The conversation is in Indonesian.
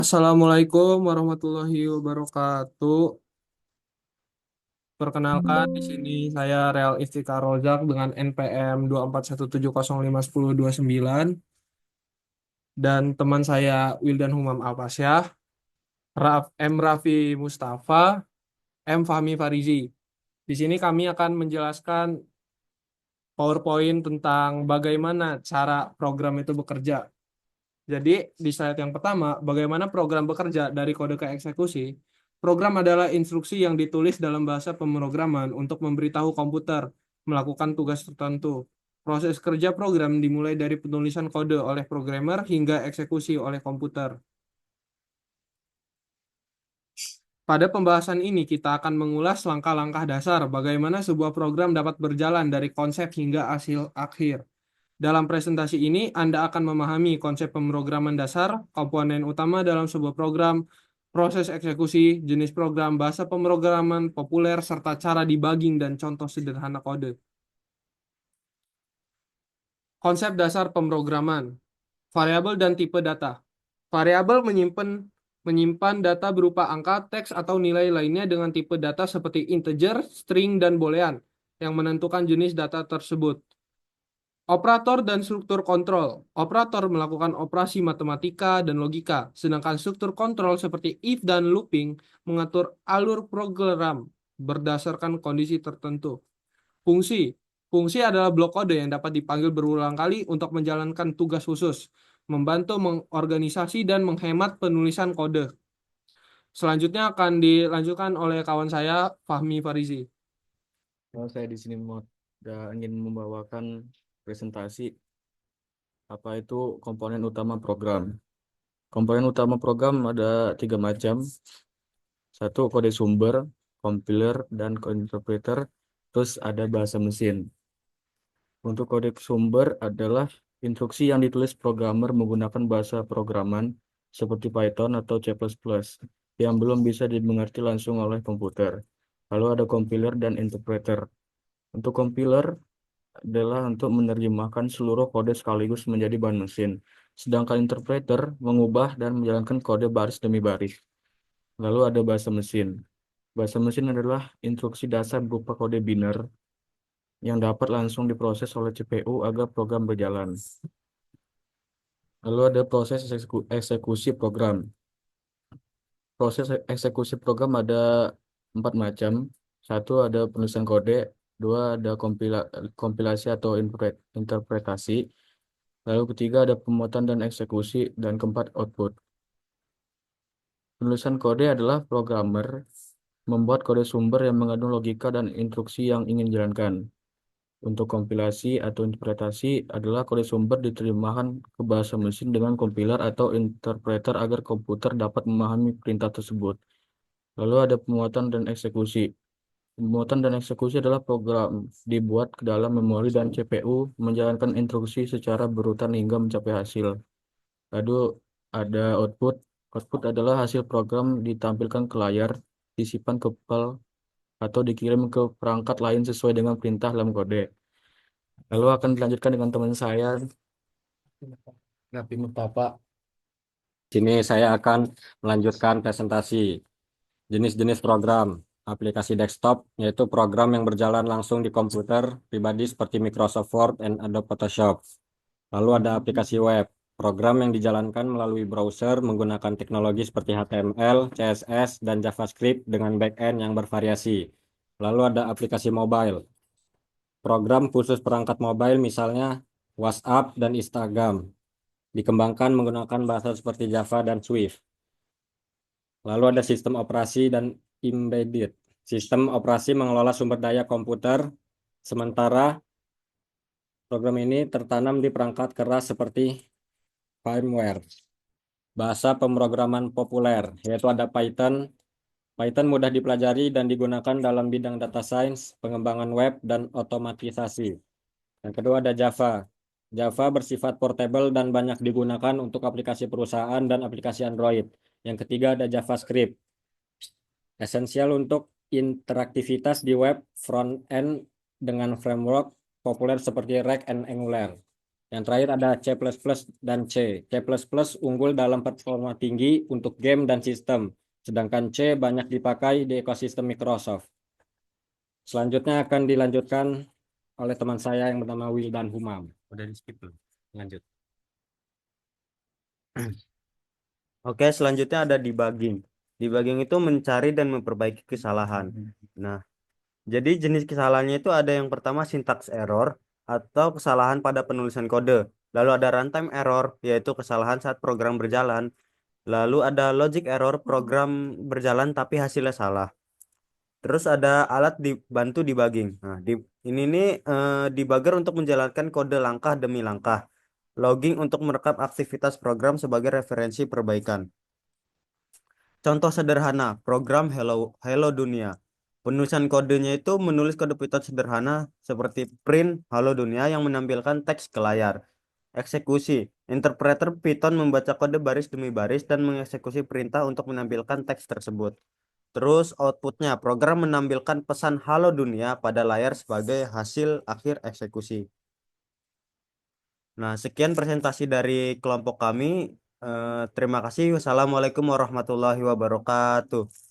Assalamualaikum warahmatullahi wabarakatuh. Perkenalkan, di sini saya Real Iftikar Rozak dengan NPM 241705102 dan teman saya Wildan Humam Alfasyah, M. Raffi Mustafa, M. Fahmi Farizi. Di sini kami akan menjelaskan PowerPoint tentang bagaimana cara program itu bekerja. Jadi, di slide yang pertama, bagaimana program bekerja dari kode ke eksekusi. Program adalah instruksi yang ditulis dalam bahasa pemrograman untuk memberitahu komputer melakukan tugas tertentu. Proses kerja program dimulai dari penulisan kode oleh programmer hingga eksekusi oleh komputer. Pada pembahasan ini, kita akan mengulas langkah-langkah dasar bagaimana sebuah program dapat berjalan dari konsep hingga hasil akhir. Dalam presentasi ini, Anda akan memahami konsep pemrograman dasar, komponen utama dalam sebuah program, proses eksekusi, jenis program, bahasa pemrograman populer, serta cara debugging dan contoh sederhana kode. Konsep dasar pemrograman, variabel dan tipe data. Variabel menyimpan data berupa angka, teks, atau nilai lainnya dengan tipe data seperti integer, string, dan boolean yang menentukan jenis data tersebut. Operator dan struktur kontrol. Operator melakukan operasi matematika dan logika, sedangkan struktur kontrol seperti if dan looping mengatur alur program berdasarkan kondisi tertentu. Fungsi. Fungsi adalah blok kode yang dapat dipanggil berulang kali untuk menjalankan tugas khusus, membantu mengorganisasi dan menghemat penulisan kode. Selanjutnya akan dilanjutkan oleh kawan saya, Fahmi Farizi. Saya di sini ingin membawakan presentasi apa itu komponen utama program. Komponen utama program ada tiga macam. Satu kode sumber, compiler, dan interpreter. Terus ada bahasa mesin. Untuk kode sumber adalah instruksi yang ditulis programmer menggunakan bahasa programan seperti Python atau C++ yang belum bisa dimengerti langsung oleh komputer. Lalu ada compiler dan interpreter. Untuk compiler adalah untuk menerjemahkan seluruh kode sekaligus menjadi bahan mesin. Sedangkan interpreter mengubah dan menjalankan kode baris demi baris. Lalu ada bahasa mesin. Bahasa mesin adalah instruksi dasar berupa kode biner yang dapat langsung diproses oleh CPU agar program berjalan. Lalu ada proses eksekusi program. Proses eksekusi program ada empat macam. Satu ada penulisan kode, dua ada kompilasi atau interpretasi, lalu ketiga ada pemuatan dan eksekusi, dan keempat output. Penulisan kode adalah programmer membuat kode sumber yang mengandung logika dan instruksi yang ingin dijalankan. Untuk kompilasi atau interpretasi adalah kode sumber diterjemahkan ke bahasa mesin dengan compiler atau interpreter agar komputer dapat memahami perintah tersebut. Lalu ada pemuatan dan eksekusi. Pemuatan dan eksekusi adalah program dibuat ke dalam memori dan CPU menjalankan instruksi secara berurutan hingga mencapai hasil. Lalu ada output. Output adalah hasil program ditampilkan ke layar, disimpan ke file, atau dikirim ke perangkat lain sesuai dengan perintah dalam kode. Lalu akan dilanjutkan dengan teman saya, Nabi Mustafa. Sini saya akan melanjutkan presentasi jenis-jenis program aplikasi desktop, yaitu program yang berjalan langsung di komputer pribadi seperti Microsoft Word dan Adobe Photoshop. Lalu ada aplikasi web, program yang dijalankan melalui browser menggunakan teknologi seperti HTML, CSS, dan JavaScript dengan backend yang bervariasi. Lalu ada aplikasi mobile, program khusus perangkat mobile misalnya WhatsApp dan Instagram, dikembangkan menggunakan bahasa seperti Java dan Swift. Lalu ada sistem operasi dan embedded. Sistem operasi mengelola sumber daya komputer, sementara program ini tertanam di perangkat keras seperti firmware. Bahasa pemrograman populer, yaitu ada Python. Python mudah dipelajari dan digunakan dalam bidang data science, pengembangan web, dan otomatisasi. Yang kedua ada Java. Java bersifat portable dan banyak digunakan untuk aplikasi perusahaan dan aplikasi Android. Yang ketiga ada JavaScript, esensial untuk interaktivitas di web front-end dengan framework populer seperti React and Angular. Yang terakhir ada C++ dan C. C++ unggul dalam performa tinggi untuk game dan sistem, sedangkan C banyak dipakai di ekosistem Microsoft. Selanjutnya akan dilanjutkan oleh teman saya yang bernama Wildan Humam. Udah di skip belum? Lanjut. Oke, selanjutnya ada debugging. Debugging itu mencari dan memperbaiki kesalahan. Nah, jadi jenis kesalahannya itu ada yang pertama syntax error atau kesalahan pada penulisan kode. Lalu ada runtime error, yaitu kesalahan saat program berjalan. Lalu ada logic error, program berjalan tapi hasilnya salah. Terus ada alat dibantu debugging. Nah, ini nih debugger untuk menjalankan kode langkah demi langkah. Logging untuk merekam aktivitas program sebagai referensi perbaikan. Contoh sederhana, program Hello Dunia. Penulisan kodenya itu menulis kode Python sederhana seperti print Halo Dunia yang menampilkan teks ke layar. Eksekusi. Interpreter Python membaca kode baris demi baris dan mengeksekusi perintah untuk menampilkan teks tersebut. Terus outputnya, program menampilkan pesan Halo Dunia pada layar sebagai hasil akhir eksekusi. Nah, sekian presentasi dari kelompok kami. Terima kasih. Wassalamualaikum warahmatullahi wabarakatuh.